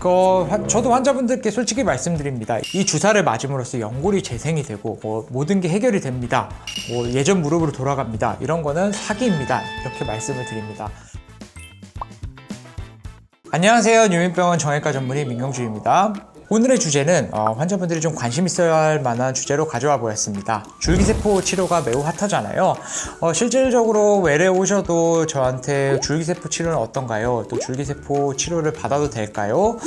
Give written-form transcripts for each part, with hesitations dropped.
저도 환자분들께 솔직히 말씀드립니다. 이 주사를 맞음으로써 연골이 재생이 되고 모든 게 해결이 됩니다. 예전 무릎으로 돌아갑니다. 이런 거는 사기입니다. 이렇게 말씀을 드립니다. 안녕하세요. 유민병원 정형외과 전문의 민경주입니다. 오늘의 주제는 환자분들이 좀 관심 있어야 할 만한 주제로 가져와 보았습니다. 줄기세포 치료가 매우 핫하잖아요. 실질적으로 외래 오셔도 저한테 줄기세포 치료는 어떤가요? 또 줄기세포 치료를 받아도 될까요?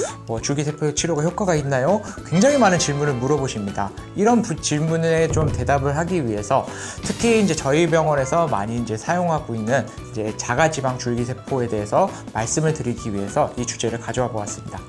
줄기세포 치료가 효과가 있나요? 굉장히 많은 질문을 물어보십니다. 이런 질문에 좀 대답을 하기 위해서 특히 이제 저희 병원에서 많이 이제 사용하고 있는 이제 자가지방 줄기세포에 대해서 말씀을 드리기 위해서 이 주제를 가져와 보았습니다.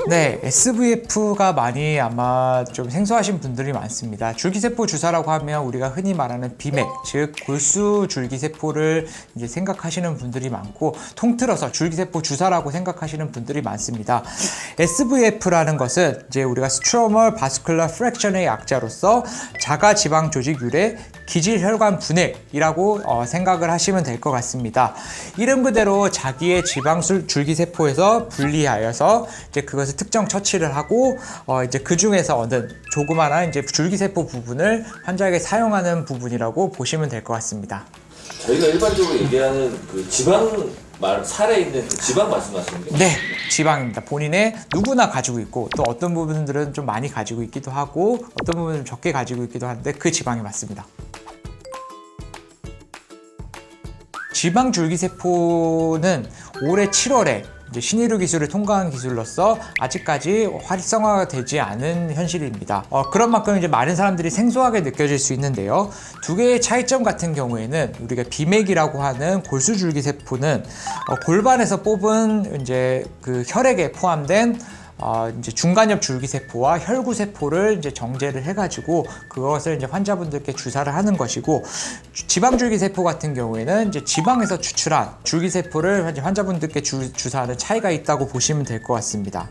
네, SVF가 많이 아마 좀 생소하신 분들이 많습니다. 줄기세포 주사라고 하면 우리가 흔히 말하는 비맥, 즉 골수 줄기세포를 이제 생각하시는 분들이 많고, 통틀어서 줄기세포 주사라고 생각하시는 분들이 많습니다. SVF라는 것은 이제 우리가 Stromal Vascular Fraction의 약자로서 자가지방 조직 유래 기질혈관 분해이라고 생각을 하시면 될 것 같습니다. 이름 그대로 자기의 지방술 줄기세포에서 분리하여서 이제 그것을 특정 처치를 하고 이제 그 중에서 얻은 조그마한 이제 줄기세포 부분을 환자에게 사용하는 부분이라고 보시면 될 것 같습니다. 저희가 일반적으로 얘기하는 그 지방 살에 있는 그 지방 말씀하시는 게? 네, 지방입니다. 본인의 누구나 가지고 있고, 또 어떤 부분들은 좀 많이 가지고 있기도 하고, 어떤 부분은 좀 적게 가지고 있기도 하는데 그 지방이 맞습니다. 지방 줄기세포는 올해 7월에 이제 신의료 기술을 통과한 기술로서 아직까지 활성화가 되지 않은 현실입니다. 그런 만큼 이제 많은 사람들이 생소하게 느껴질 수 있는데요. 두 개의 차이점 같은 경우에는 우리가 비맥이라고 하는 골수 줄기세포는 골반에서 뽑은 이제 그 혈액에 포함된 이제 중간엽 줄기세포와 혈구세포를 이제 정제를 해가지고 그것을 이제 환자분들께 주사를 하는 것이고, 지방줄기세포 같은 경우에는 이제 지방에서 추출한 줄기세포를 환자분들께 주사하는 차이가 있다고 보시면 될 것 같습니다.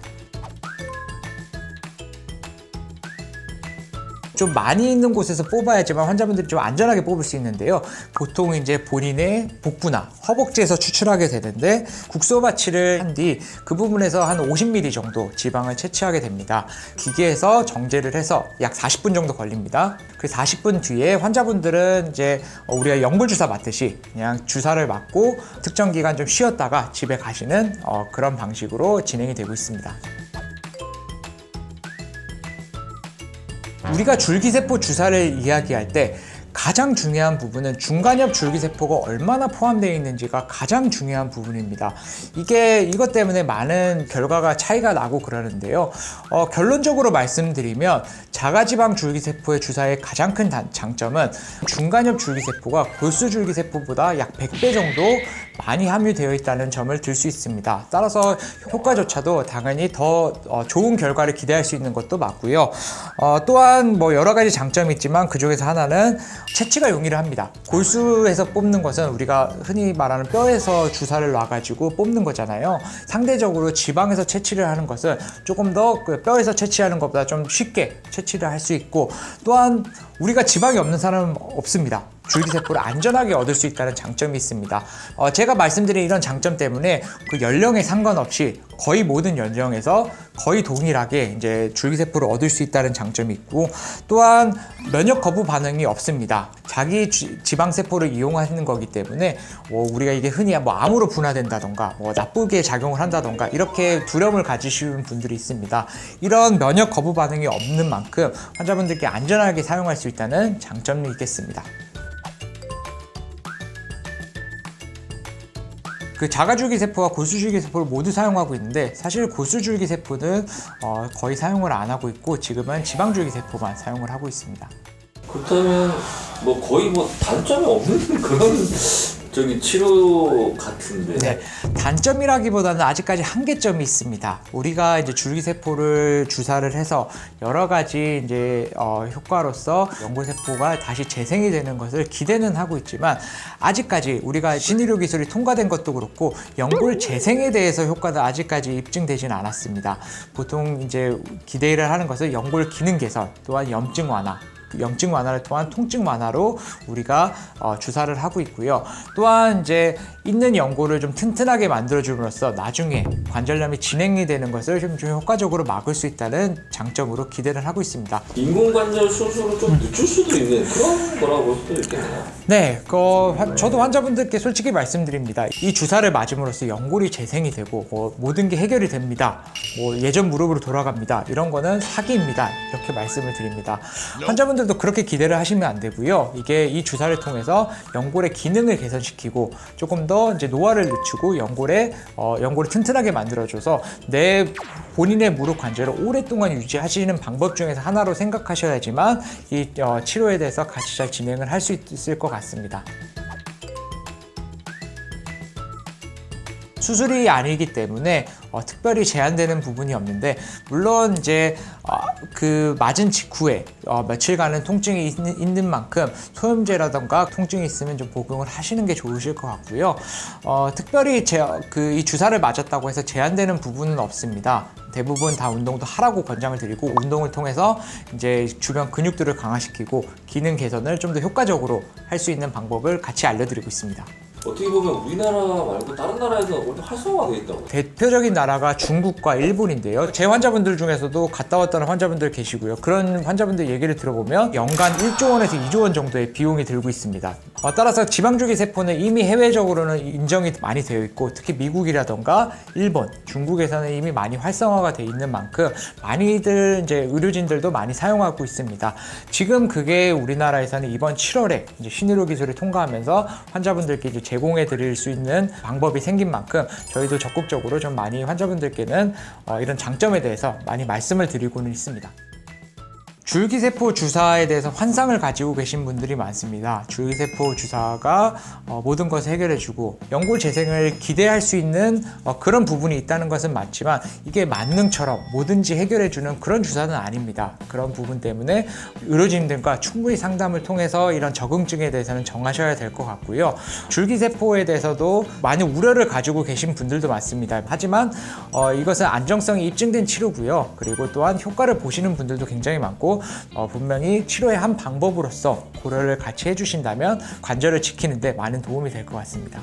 좀 많이 있는 곳에서 뽑아야지만 환자분들이 좀 안전하게 뽑을 수 있는데요. 보통 이제 본인의 복부나 허벅지에서 추출하게 되는데, 국소바치를 한 뒤 그 부분에서 한 50ml 정도 지방을 채취하게 됩니다. 기계에서 정제를 해서 약 40분 정도 걸립니다. 그 40분 뒤에 환자분들은 이제 우리가 연골주사 맞듯이 그냥 주사를 맞고 특정 기간 좀 쉬었다가 집에 가시는 그런 방식으로 진행이 되고 있습니다. 우리가 줄기세포 주사를 이야기할 때 가장 중요한 부분은 중간엽 줄기세포가 얼마나 포함되어 있는지가 가장 중요한 부분입니다. 이것 때문에 많은 결과가 차이가 나고 그러는데요. 결론적으로 말씀드리면 자가지방 줄기세포의 주사의 가장 큰 장점은 중간엽 줄기세포가 골수 줄기세포보다 약 100배 정도 많이 함유되어 있다는 점을 들 수 있습니다. 따라서 효과조차도 당연히 더 좋은 결과를 기대할 수 있는 것도 맞고요. 또한 뭐 여러 가지 장점이 있지만 그 중에서 하나는 채취가 용이를 합니다. 골수에서 뽑는 것은 우리가 흔히 말하는 뼈에서 주사를 놔가지고 뽑는 거잖아요. 상대적으로 지방에서 채취를 하는 것은 조금 더 그 뼈에서 채취하는 것보다 좀 쉽게 채취를 할 수 있고, 또한 우리가 지방이 없는 사람은 없습니다. 줄기세포를 안전하게 얻을 수 있다는 장점이 있습니다. 제가 말씀드린 이런 장점 때문에 그 연령에 상관없이 거의 모든 연령에서 거의 동일하게 이제 줄기세포를 얻을 수 있다는 장점이 있고, 또한 면역 거부 반응이 없습니다. 자기 지방세포를 이용하는 거기 때문에 우리가 이게 흔히 뭐 암으로 분화된다던가 나쁘게 작용을 한다던가 이렇게 두려움을 가지시는 분들이 있습니다. 이런 면역 거부 반응이 없는 만큼 환자분들께 안전하게 사용할 수 있다는 장점이 있겠습니다. 그 자가줄기세포와 골수줄기세포를 모두 사용하고 있는데, 사실 골수줄기세포는 거의 사용을 안 하고 있고 지금은 지방줄기세포만 사용을 하고 있습니다. 그렇다면 뭐 거의 뭐 단점이 없는 그런 치료 같은데. 네, 단점이라기보다는 아직까지 한계점이 있습니다. 우리가 이제 줄기세포를 주사를 해서 여러 가지 이제 효과로서 연골세포가 다시 재생이 되는 것을 기대는 하고 있지만, 아직까지 우리가 신의료 기술이 통과된 것도 그렇고 연골 재생에 대해서 효과도 아직까지 입증되지는 않았습니다. 보통 이제 기대를 하는 것은 연골 기능 개선, 또한 염증 완화, 염증 완화를 통한 통증 완화로 우리가 주사를 하고 있고요. 또한 이제 있는 연골을 좀 튼튼하게 만들어줌으로써 나중에 관절염이 진행이 되는 것을 좀 효과적으로 막을 수 있다는 장점으로 기대를 하고 있습니다. 인공관절 수술을 좀 늦출 수도 있는 그런 거라고 볼 수도 있겠네요. 네, 저도 환자분들께 솔직히 말씀드립니다. 이 주사를 맞음으로써 연골이 재생이 되고 모든 게 해결이 됩니다. 예전 무릎으로 돌아갑니다. 이런 거는 사기입니다. 이렇게 말씀을 드립니다. 환자분들도 그렇게 기대를 하시면 안 되고요. 이게 이 주사를 통해서 연골의 기능을 개선시키고 조금 더 이제 노화를 늦추고 연골을 튼튼하게 만들어줘서 본인의 무릎 관절을 오랫동안 유지하시는 방법 중에서 하나로 생각하셔야지만 이 치료에 대해서 같이 잘 진행을 할 수 있을 것 같습니다. 수술이 아니기 때문에 특별히 제한되는 부분이 없는데, 물론 이제 그 맞은 직후에 며칠간은 통증이 있는 만큼 소염제라던가 통증이 있으면 좀 복용을 하시는 게 좋으실 것 같고요. 특별히 이 주사를 맞았다고 해서 제한되는 부분은 없습니다. 대부분 다 운동도 하라고 권장을 드리고, 운동을 통해서 이제 주변 근육들을 강화시키고 기능 개선을 좀 더 효과적으로 할 수 있는 방법을 같이 알려드리고 있습니다. 어떻게 보면 우리나라 말고 다른 나라에서 오히려 활성화되어 있다고. 대표적인 나라가 중국과 일본인데요. 제 환자분들 중에서도 갔다 왔다는 환자분들 계시고요. 그런 환자분들 얘기를 들어보면 연간 1조 원에서 2조 원 정도의 비용이 들고 있습니다. 따라서 지방줄기세포는 이미 해외적으로는 인정이 많이 되어 있고, 특히 미국이라던가 일본, 중국에서는 이미 많이 활성화가 되어 있는 만큼 많이들 이제 의료진들도 많이 사용하고 있습니다. 지금 그게 우리나라에서는 이번 7월에 이제 신의료 기술을 통과하면서 환자분들께 이제 제공해 드릴 수 있는 방법이 생긴 만큼 저희도 적극적으로 좀 많이 환자분들께는 이런 장점에 대해서 많이 말씀을 드리고는 있습니다. 줄기세포 주사에 대해서 환상을 가지고 계신 분들이 많습니다. 줄기세포 주사가 모든 것을 해결해주고 연골 재생을 기대할 수 있는 그런 부분이 있다는 것은 맞지만, 이게 만능처럼 뭐든지 해결해주는 그런 주사는 아닙니다. 그런 부분 때문에 의료진들과 충분히 상담을 통해서 이런 적응증에 대해서는 정하셔야 될 것 같고요. 줄기세포에 대해서도 많은 우려를 가지고 계신 분들도 많습니다. 하지만 이것은 안정성이 입증된 치료고요. 그리고 또한 효과를 보시는 분들도 굉장히 많고, 분명히 치료의 한 방법으로서 고려를 같이 해주신다면 관절을 지키는데 많은 도움이 될 것 같습니다.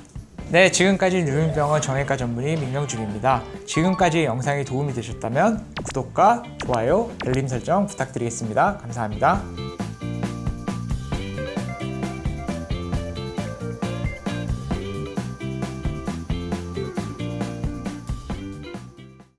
네, 지금까지 류민병원 정형외과 전문의 민경준입니다. 지금까지 영상이 도움이 되셨다면 구독과 좋아요, 알림 설정 부탁드리겠습니다. 감사합니다.